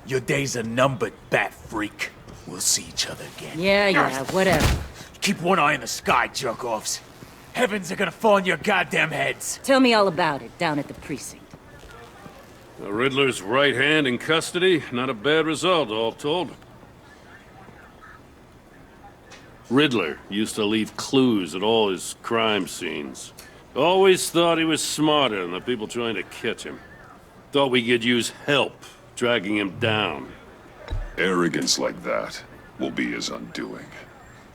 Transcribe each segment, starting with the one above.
Your days are numbered, bat freak. We'll see each other again. Yeah, whatever. Keep one eye in the sky, jerk-offs. Heavens are gonna fall on your goddamn heads. Tell me all about it down at the precinct. The Riddler's right hand in custody. Not a bad result, all told. Riddler used to leave clues at all his crime scenes. Always thought he was smarter than the people trying to catch him. Thought we could use help dragging him down. Arrogance like that will be his undoing.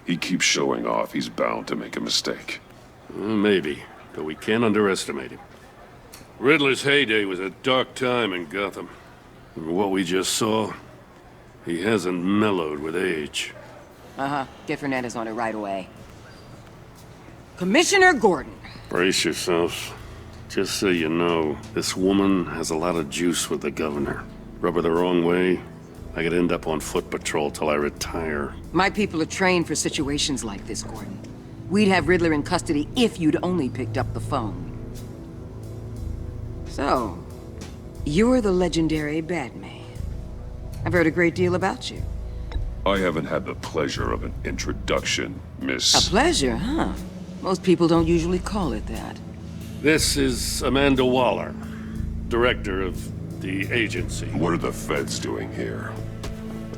He keeps showing off, he's bound to make a mistake. Maybe, but we can't underestimate him. Riddler's heyday was a dark time in Gotham. And what we just saw, he hasn't mellowed with age. Get Fernandez on it right away. Commissioner Gordon. Brace yourselves. Just so you know, this woman has a lot of juice with the governor. Rub her the wrong way, I could end up on foot patrol till I retire. My people are trained for situations like this, Gordon. We'd have Riddler in custody if you'd only picked up the phone. So, you're the legendary Batman. I've heard a great deal about you. I haven't had the pleasure of an introduction, Miss... A pleasure, huh? Most people don't usually call it that. This is Amanda Waller, director of the agency. What are the feds doing here?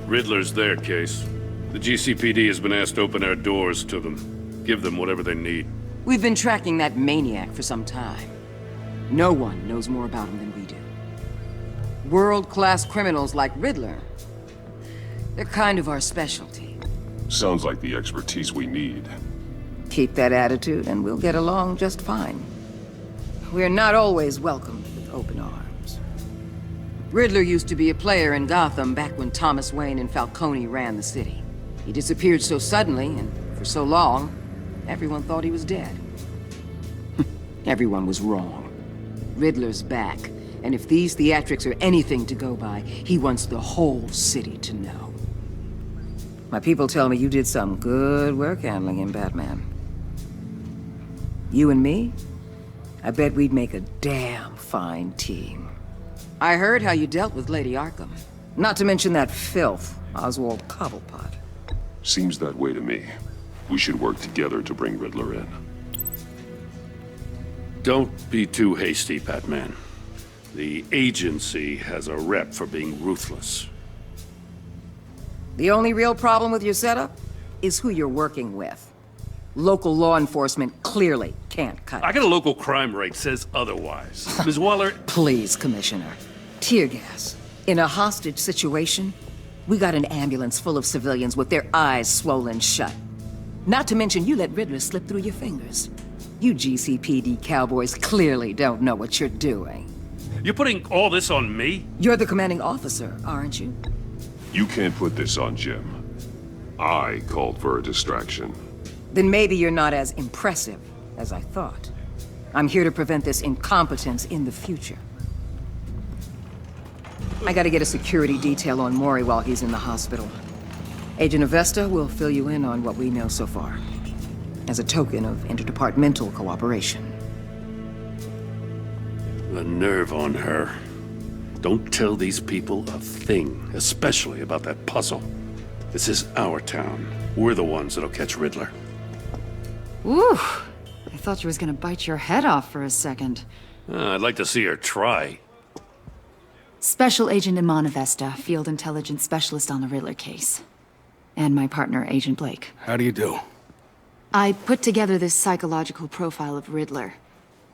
Riddler's their case. The GCPD has been asked to open our doors to them. Give them whatever they need. We've been tracking that maniac for some time. No one knows more about him than we do. World-class criminals like Riddler. They're kind of our specialty. Sounds like the expertise we need. Keep that attitude and we'll get along just fine. We're not always welcomed with open arms. Riddler used to be a player in Gotham back when Thomas Wayne and Falcone ran the city. He disappeared so suddenly and for so long, everyone thought he was dead. Everyone was wrong. Riddler's back, and if these theatrics are anything to go by, he wants the whole city to know. My people tell me you did some good work handling him, Batman. You and me? I bet we'd make a damn fine team. I heard how you dealt with Lady Arkham. Not to mention that filth, Oswald Cobblepot. Seems that way to me. We should work together to bring Riddler in. Don't be too hasty, Batman. The agency has a rep for being ruthless. The only real problem with your setup is who you're working with. Local law enforcement clearly can't cut it. I got a local crime rate says otherwise. Ms. Waller... Please, Commissioner. Tear gas. In a hostage situation, we got an ambulance full of civilians with their eyes swollen shut. Not to mention you let Riddler slip through your fingers. You GCPD cowboys clearly don't know what you're doing. You're putting all this on me? You're the commanding officer, aren't you? You can't put this on Jim. I called for a distraction. Then maybe you're not as impressive as I thought. I'm here to prevent this incompetence in the future. I gotta get a security detail on Maury while he's in the hospital. Agent Avesta will fill you in on what we know so far, as a token of interdepartmental cooperation. The nerve on her. Don't tell these people a thing, especially about that puzzle. This is our town. We're the ones that'll catch Riddler. Ooh, I thought you was gonna bite your head off for a second. I'd like to see her try. Special Agent Iman Avesta, Field Intelligence Specialist on the Riddler case. And my partner, Agent Blake. How do you do? I put together this psychological profile of Riddler.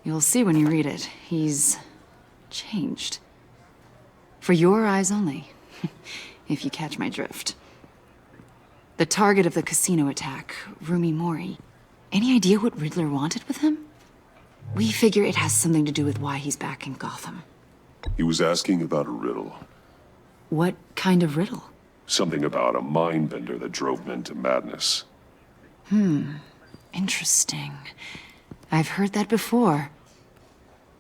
You'll see when you read it. He's changed. For your eyes only, if you catch my drift. The target of the casino attack, Rumi Mori. Any idea what Riddler wanted with him? We figure it has something to do with why he's back in Gotham. He was asking about a riddle. What kind of riddle? Something about a mind bender that drove men to madness. Interesting. I've heard that before.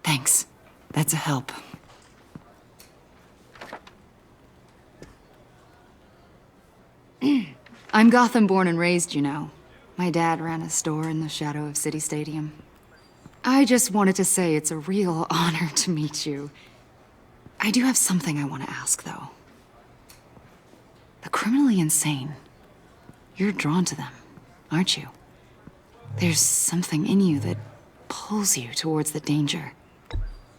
Thanks. That's a help. I'm Gotham born and raised, you know. My dad ran a store in the shadow of City Stadium. I just wanted to say it's a real honor to meet you. I do have something I want to ask, though. the criminally insane. You're drawn to them, aren't you? There's something in you that pulls you towards the danger.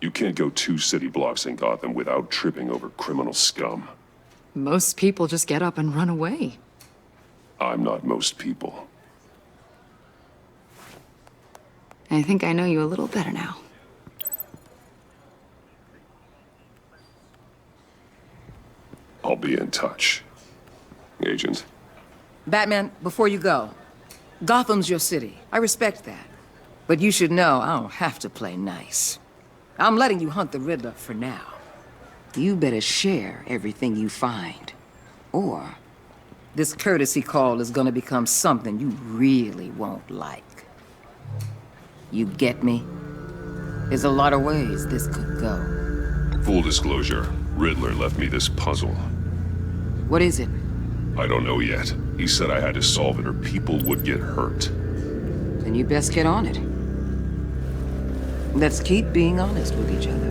You can't go 2 city blocks in Gotham without tripping over criminal scum. Most people just get up and run away. I'm not most people. I think I know you a little better now. I'll be in touch. Agent. Batman, before you go, Gotham's your city. I respect that. But you should know I don't have to play nice. I'm letting you hunt the Riddler for now. You better share everything you find. Or this courtesy call is gonna become something you really won't like. You get me? There's a lot of ways this could go. Full disclosure, Riddler left me this puzzle. What is it? I don't know yet. He said I had to solve it or people would get hurt. Then you best get on it. Let's keep being honest with each other.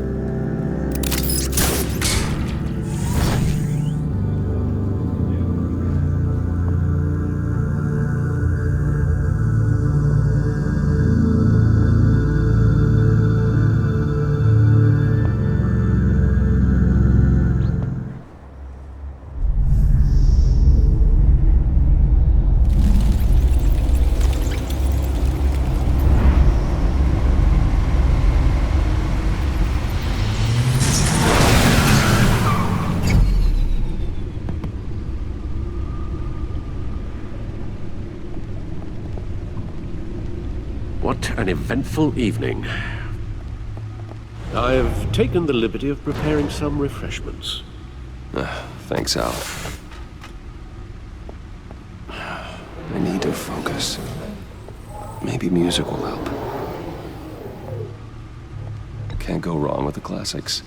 What an eventful evening. I've taken the liberty of preparing some refreshments. Thanks, Al. I need to focus. Maybe music will help. Can't go wrong with the classics.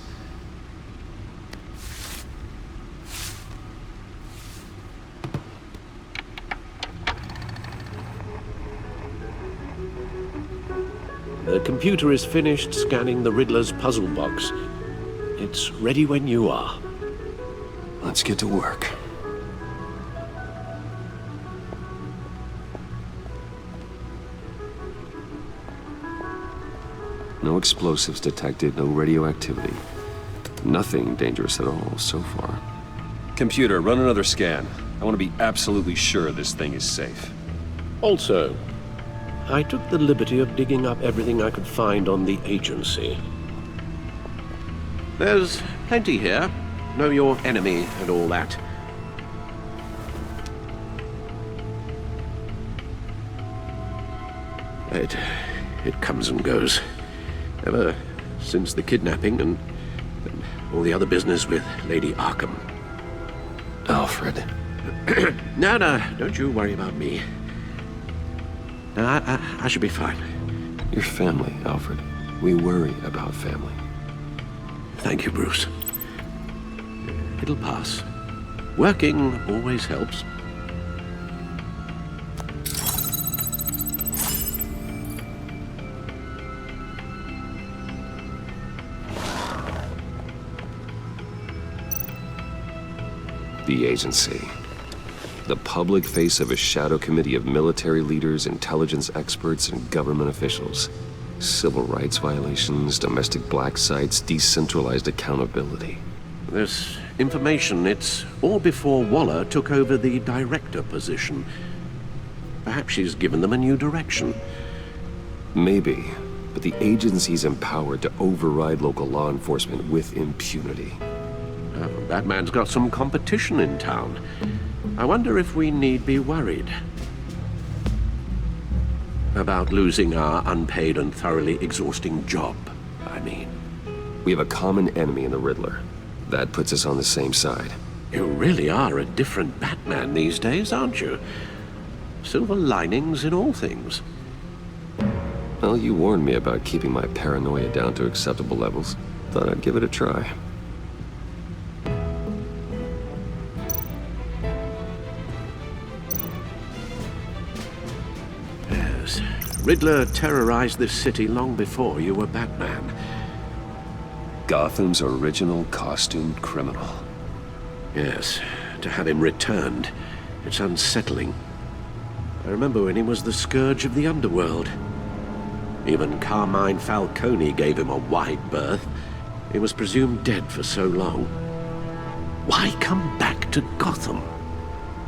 The computer is finished scanning the Riddler's puzzle box. It's ready when you are. Let's get to work. No explosives detected, no radioactivity. Nothing dangerous at all so far. Computer, run another scan. I want to be absolutely sure this thing is safe. Also, I took the liberty of digging up everything I could find on the agency. There's plenty here. Know your enemy and all that. It comes and goes. Ever since the kidnapping and all the other business with Lady Arkham. Alfred. No, don't you worry about me. No, I should be fine. Your family, Alfred. We worry about family. Thank you, Bruce. It'll pass. Working always helps. The agency. The public face of a shadow committee of military leaders, intelligence experts, and government officials. Civil rights violations, domestic black sites, decentralized accountability. This information, it's all before Waller took over the director position. Perhaps she's given them a new direction. Maybe, but the agency's empowered to override local law enforcement with impunity. Batman's got some competition in town. I wonder if we need be worried about losing our unpaid and thoroughly exhausting job, I mean. We have a common enemy in the Riddler. That puts us on the same side. You really are a different Batman these days, aren't you? Silver linings in all things. Well, you warned me about keeping my paranoia down to acceptable levels. Thought I'd give it a try. Riddler terrorized this city long before you were Batman. Gotham's original costumed criminal. Yes. to have him returned. It's unsettling. I remember when he was the scourge of the underworld. Even Carmine Falcone gave him a wide berth. He was presumed dead for so long. Why come back to Gotham?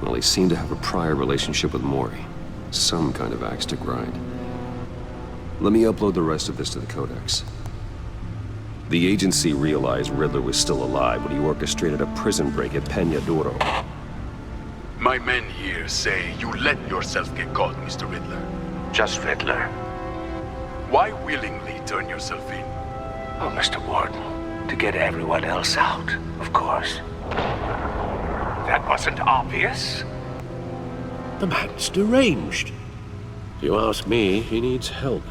Well, he seemed to have a prior relationship with Mori. Some kind of axe to grind. Let me upload the rest of this to the Codex. The agency realized Riddler was still alive when he orchestrated a prison break at Peña Duro. My men here say you let yourself get caught, Mr. Riddler. Just Riddler. Why willingly turn yourself in? Oh, Mr. Warden, to get everyone else out, of course. That wasn't obvious. The man's deranged. If you ask me, he needs help.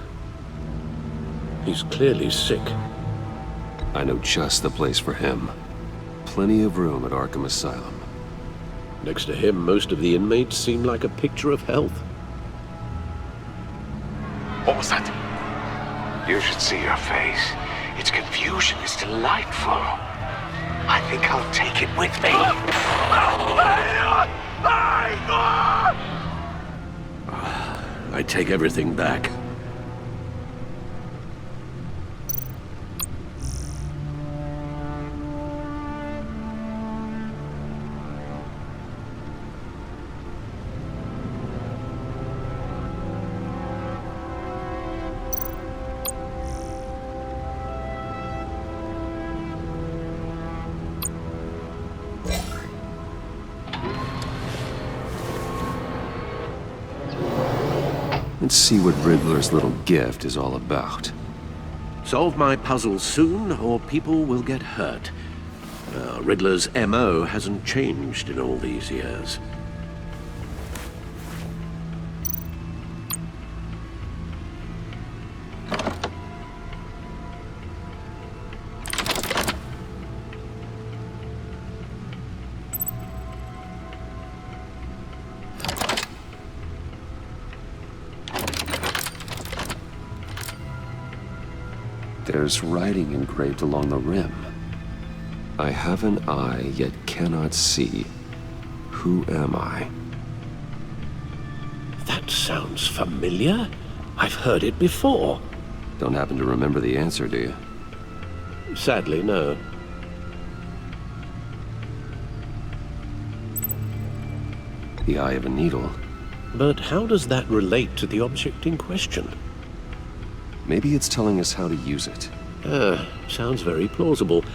He's clearly sick. I know just the place for him. Plenty of room at Arkham Asylum. Next to him, most of the inmates seem like a picture of health. What was that? You should see your face. Its confusion is delightful. I think I'll take it with me. I take everything back. Let's see what Riddler's little gift is all about. Solve my puzzle soon, or people will get hurt. Riddler's MO hasn't changed in all these years. There's writing engraved along the rim. I have an eye, yet cannot see. Who am I? That sounds familiar. I've heard it before. Don't happen to remember the answer, do you? Sadly, no. The eye of a needle. But how does that relate to the object in question? Maybe it's telling us how to use it. Sounds very plausible.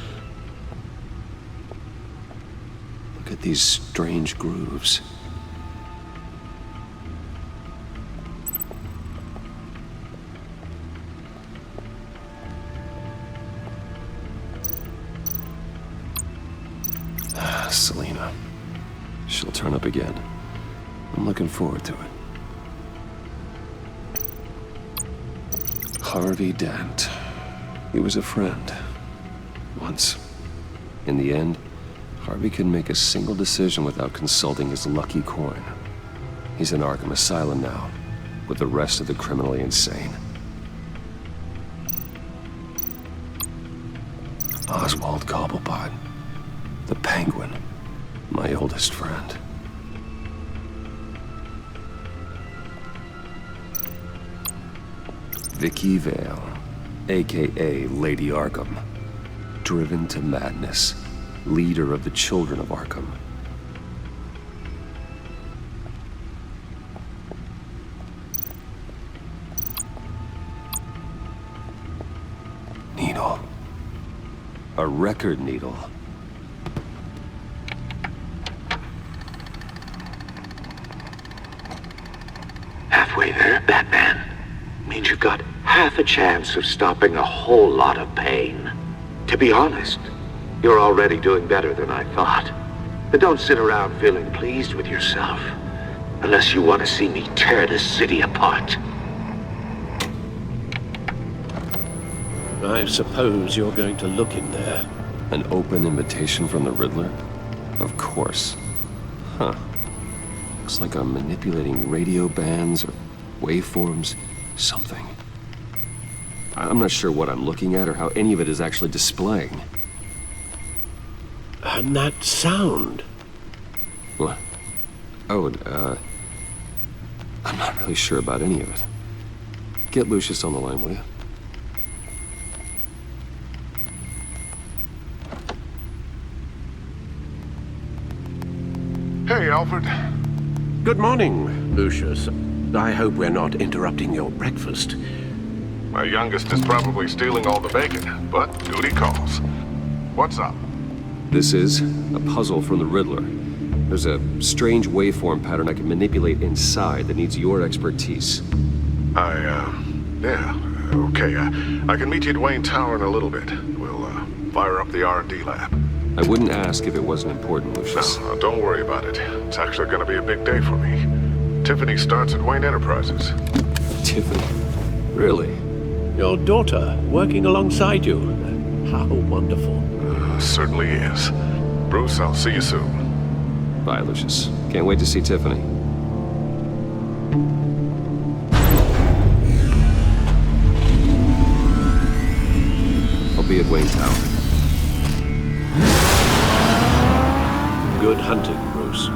Look at these strange grooves. Selina. She'll turn up again. I'm looking forward to it. Harvey Dent. He was a friend. Once. In the end, Harvey can make a single decision without consulting his lucky coin. He's in Arkham Asylum now, with the rest of the criminally insane. Oswald Cobblepot. The Penguin. My oldest friend. Vicki Vale, a.k.a. Lady Arkham. Driven to madness. Leader of the Children of Arkham. Needle. A record needle. Halfway there, Batman. Means you've got half a chance of stopping a whole lot of pain. To be honest, you're already doing better than I thought. But don't sit around feeling pleased with yourself. Unless you want to see me tear this city apart. I suppose you're going to look in there. An open invitation from the Riddler? Of course. Huh. Looks like I'm manipulating radio bands or waveforms. Something. I'm not sure what I'm looking at or how any of it is actually displaying. And that sound. What? Oh, I'm not really sure about any of it. Get Lucius on the line, will you? Hey, Alfred. Good morning, Lucius. I hope we're not interrupting your breakfast. My youngest is probably stealing all the bacon, but duty calls. What's up? This is a puzzle from the Riddler. There's a strange waveform pattern I can manipulate inside that needs your expertise. Yeah, okay. I can meet you at Wayne Tower in a little bit. We'll, fire up the R&D lab. I wouldn't ask if it wasn't important, Lucius. No, don't worry about it. It's actually gonna be a big day for me. Tiffany starts at Wayne Enterprises. Tiffany? Really? Your daughter working alongside you. How wonderful. Certainly is. Bruce, I'll see you soon. Bye, Lucius. Can't wait to see Tiffany. I'll be at Wayne Tower. Good hunting, Bruce.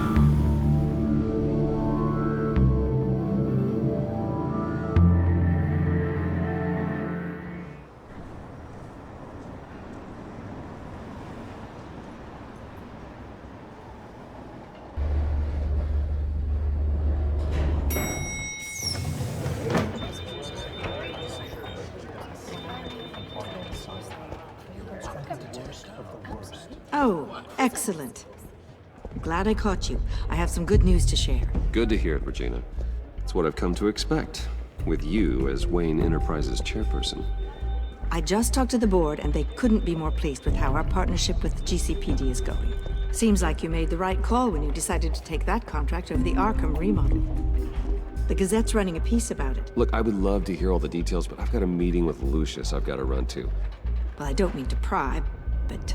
Oh, excellent. Glad I caught you. I have some good news to share. Good to hear it, Regina. It's what I've come to expect, with you as Wayne Enterprises chairperson. I just talked to the board, and they couldn't be more pleased with how our partnership with GCPD is going. Seems like you made the right call when you decided to take that contract over the Arkham remodel. The Gazette's running a piece about it. Look, I would love to hear all the details, but I've got a meeting with Lucius I've got to run to. Well, I don't mean to pry, but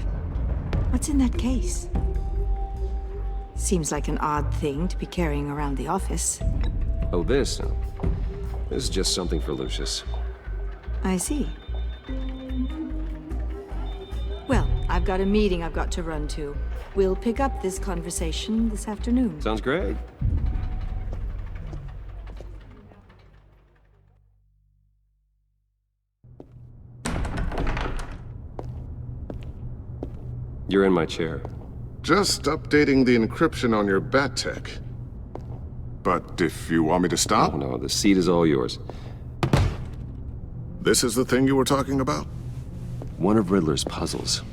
what's in that case? Seems like an odd thing to be carrying around the office. Oh, this? No. This is just something for Lucius. I see. Well, I've got a meeting I've got to run to. We'll pick up this conversation this afternoon. Sounds great. You're in my chair. Just updating the encryption on your bat tech. But if you want me to stop? Oh, no, the seat is all yours. This is the thing you were talking about? One of Riddler's puzzles.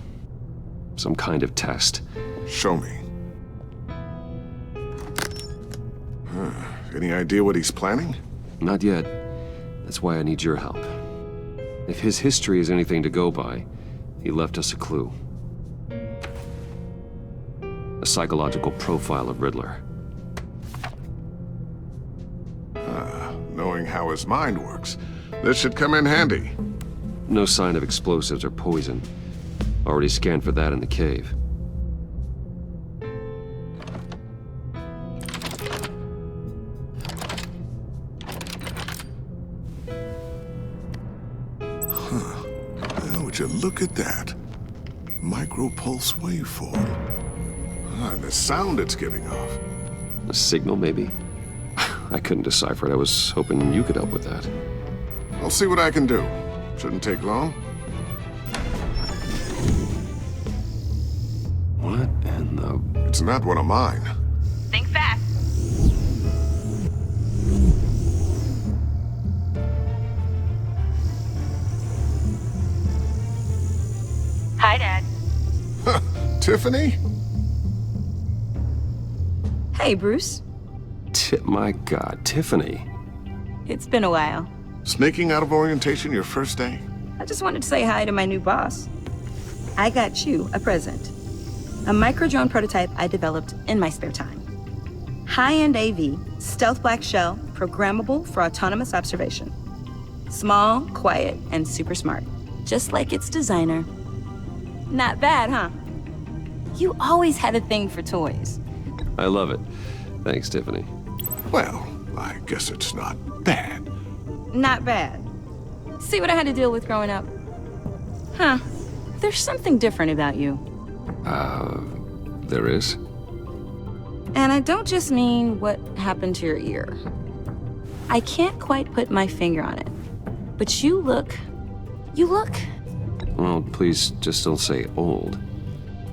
Some kind of test. Show me. Any idea what he's planning? Not yet. That's why I need your help. If his history is anything to go by, he left us a clue. A psychological profile of Riddler. Knowing how his mind works, this should come in handy. No sign of explosives or poison. Already scanned for that in the cave. Well, would you look at that? Micropulse waveform. And the sound it's giving off. A signal, maybe? I couldn't decipher it. I was hoping you could help with that. I'll see what I can do. Shouldn't take long. What in the... It's not one of mine. Think fast. Hi, Dad. Tiffany? Hey, Bruce. My God, Tiffany. It's been a while. Sneaking out of orientation your first day? I just wanted to say hi to my new boss. I got you a present. A micro-drone prototype I developed in my spare time. High-end AV, stealth black shell, programmable for autonomous observation. Small, quiet, and super smart. Just like its designer. Not bad, huh? You always had a thing for toys. I love it. Thanks, Tiffany. Well, I guess it's not bad. Not bad. See what I had to deal with growing up? Huh. There's something different about you. There is? And I don't just mean what happened to your ear. I can't quite put my finger on it. But you look... Well, please just don't say old.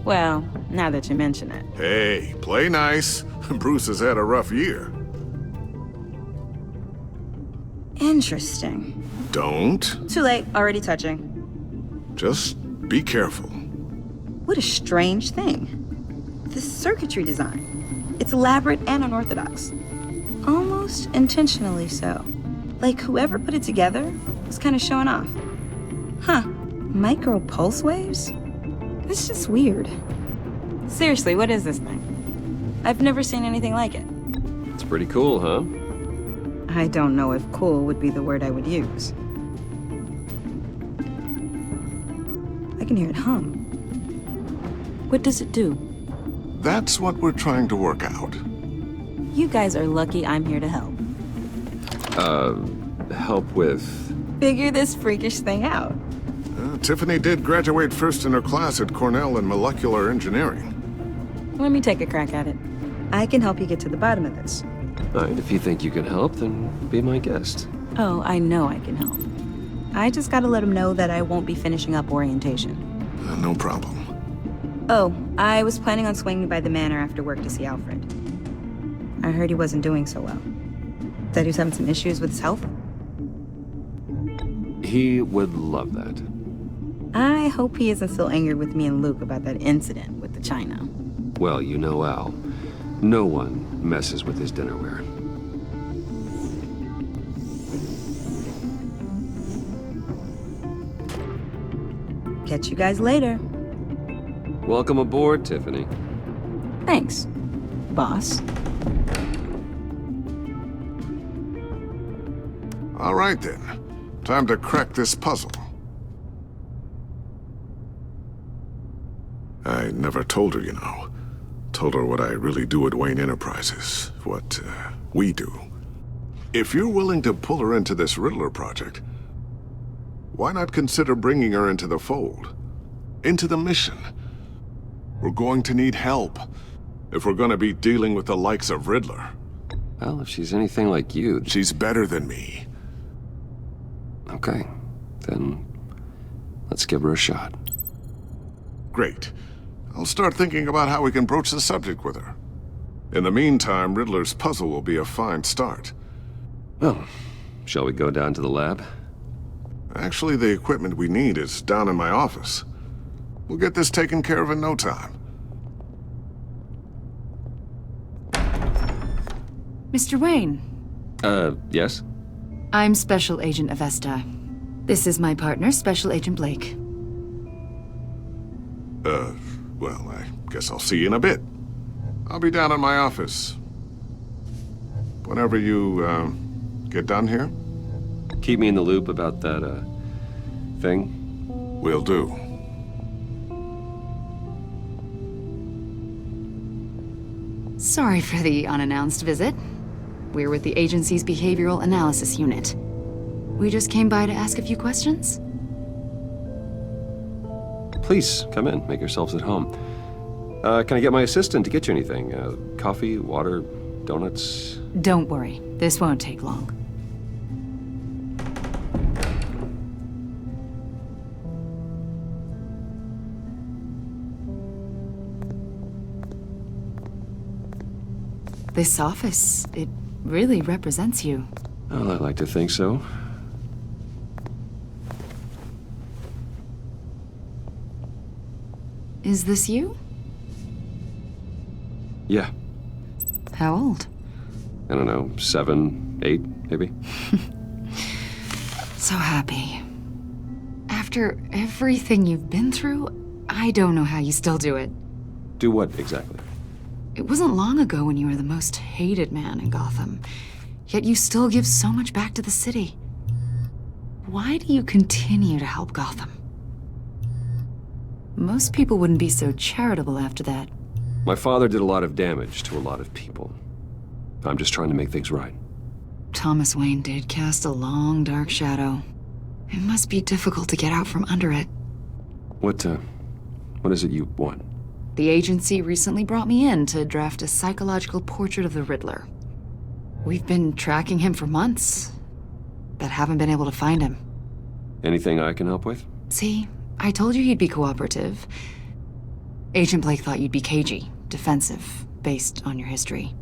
Well, now that you mention it. Hey, play nice. Bruce has had a rough year. Interesting. Don't. Too late, already touching. Just be careful. What a strange thing. The circuitry design. It's elaborate and unorthodox. Almost intentionally so. Like whoever put it together was kind of showing off. Huh. Micro pulse waves? It's just weird. Seriously, what is this thing? I've never seen anything like it. It's pretty cool, huh? I don't know if cool would be the word I would use. I can hear it hum. What does it do? That's what we're trying to work out. You guys are lucky I'm here to help. Help with... Figure this freakish thing out. Tiffany did graduate first in her class at Cornell in molecular engineering. Let me take a crack at it. I can help you get to the bottom of this. All right, if you think you can help, then be my guest. Oh, I know I can help. I just gotta let him know that I won't be finishing up orientation. No problem. Oh, I was planning on swinging by the manor after work to see Alfred. I heard he wasn't doing so well. Said he was having some issues with his health. He would love that. I hope he isn't still angry with me and Luke about that incident with the china. Well, you know Al. No one messes with his dinnerware. Catch you guys later. Welcome aboard, Tiffany. Thanks, boss. All right then. Time to crack this puzzle. I never told her, you know. Told her what I really do at Wayne Enterprises. What, we do. If you're willing to pull her into this Riddler project, why not consider bringing her into the fold? Into the mission? We're going to need help if we're going to be dealing with the likes of Riddler. Well, if she's anything like you... She's better than me. Okay, then let's give her a shot. Great. I'll start thinking about how we can broach the subject with her. In the meantime, Riddler's puzzle will be a fine start. Well, shall we go down to the lab? Actually, the equipment we need is down in my office. We'll get this taken care of in no time. Mr. Wayne. Yes? I'm Special Agent Avesta. This is my partner, Special Agent Blake. Well, I guess I'll see you in a bit. I'll be down in my office. Whenever you, get done here? Keep me in the loop about that, thing? Will do. Sorry for the unannounced visit. We're with the agency's Behavioral Analysis Unit. We just came by to ask a few questions. Please, come in. Make yourselves at home. Can I get my assistant to get you anything? Coffee, water, donuts? Don't worry. This won't take long. This office, it really represents you. Well, I like to think so. Is this you? Yeah. How old? I don't know, 7, 8, maybe? So happy. After everything you've been through, I don't know how you still do it. Do what, exactly? It wasn't long ago when you were the most hated man in Gotham, yet you still give so much back to the city. Why do you continue to help Gotham? Most people wouldn't be so charitable after that. My father did a lot of damage to a lot of people. I'm just trying to make things right. Thomas Wayne did cast a long, dark shadow. It must be difficult to get out from under it. What is it you want? The agency recently brought me in to draft a psychological portrait of the Riddler. We've been tracking him for months, but haven't been able to find him. Anything I can help with? See, I told you he'd be cooperative. Agent Blake thought you'd be cagey, defensive, based on your history.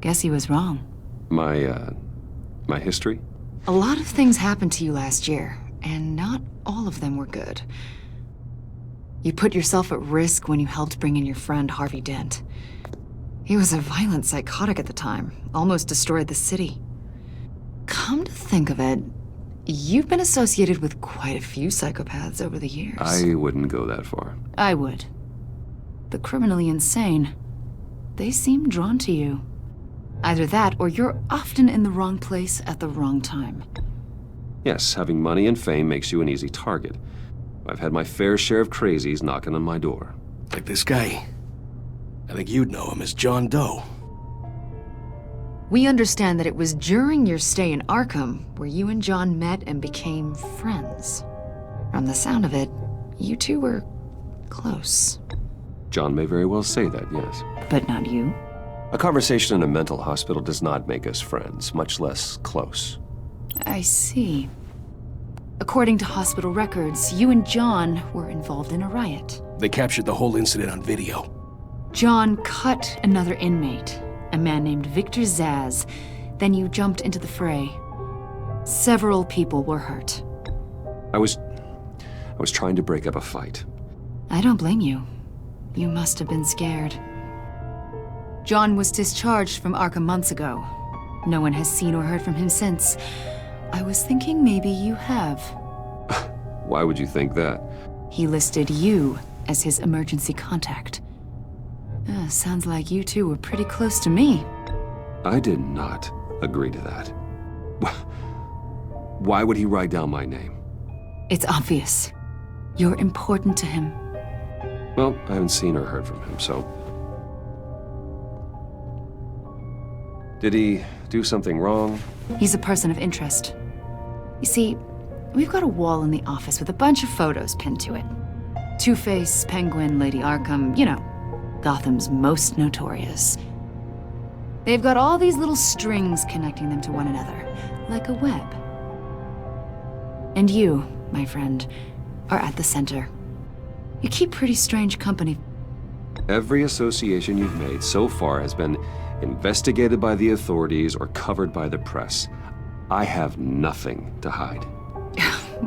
Guess he was wrong. My history? A lot of things happened to you last year, and not all of them were good. You put yourself at risk when you helped bring in your friend Harvey Dent. He was a violent psychotic at the time, almost destroyed the city. Come to think of it, you've been associated with quite a few psychopaths over the years. I wouldn't go that far. I would. The criminally insane. They seem drawn to you. Either that, or you're often in the wrong place at the wrong time. Yes, having money and fame makes you an easy target. I've had my fair share of crazies knocking on my door. Like this guy. I think you'd know him as John Doe. We understand that it was during your stay in Arkham where you and John met and became friends. From the sound of it, you two were close. John may very well say that, yes. But not you. A conversation in a mental hospital does not make us friends, much less close. I see. According to hospital records, you and John were involved in a riot. They captured the whole incident on video. John cut another inmate, a man named Victor Zsasz. Then you jumped into the fray. Several people were hurt. I was trying to break up a fight. I don't blame you. You must have been scared. John was discharged from Arkham months ago. No one has seen or heard from him since. I was thinking maybe you have. Why would you think that? He listed you as his emergency contact. Sounds like you two were pretty close to me. I did not agree to that. Why would he write down my name? It's obvious. You're important to him. Well, I haven't seen or heard from him, so... Did he do something wrong? He's a person of interest. You see, we've got a wall in the office with a bunch of photos pinned to it. Two-Face, Penguin, Lady Arkham, you know, Gotham's most notorious. They've got all these little strings connecting them to one another, like a web. And you, my friend, are at the center. You keep pretty strange company. Every association you've made so far has been investigated by the authorities or covered by the press. I have nothing to hide.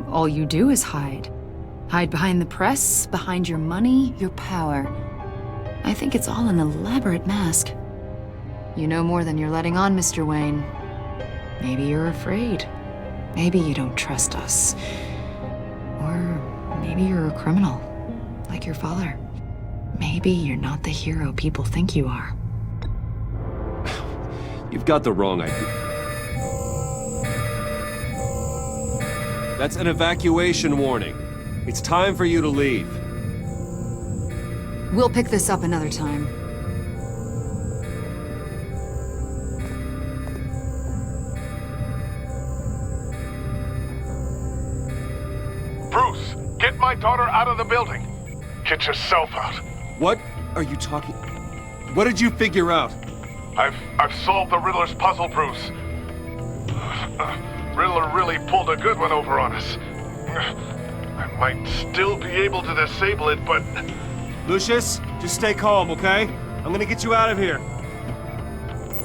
All you do is hide. Hide behind the press, behind your money, your power. I think it's all an elaborate mask. You know more than you're letting on, Mr. Wayne. Maybe you're afraid. Maybe you don't trust us. Or maybe you're a criminal, like your father. Maybe you're not the hero people think you are. You've got the wrong idea. That's an evacuation warning. It's time for you to leave. We'll pick this up another time. Bruce, get my daughter out of the building. Get yourself out. What are you talking... What did you figure out? I've solved the Riddler's puzzle, Bruce. Riddler really pulled a good one over on us. I might still be able to disable it, but... Lucius, just stay calm, okay? I'm gonna get you out of here.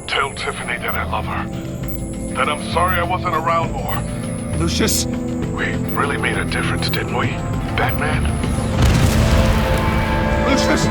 Tell Tiffany that I love her. That I'm sorry I wasn't around more. Lucius? We really made a difference, didn't we, Batman? Lucius!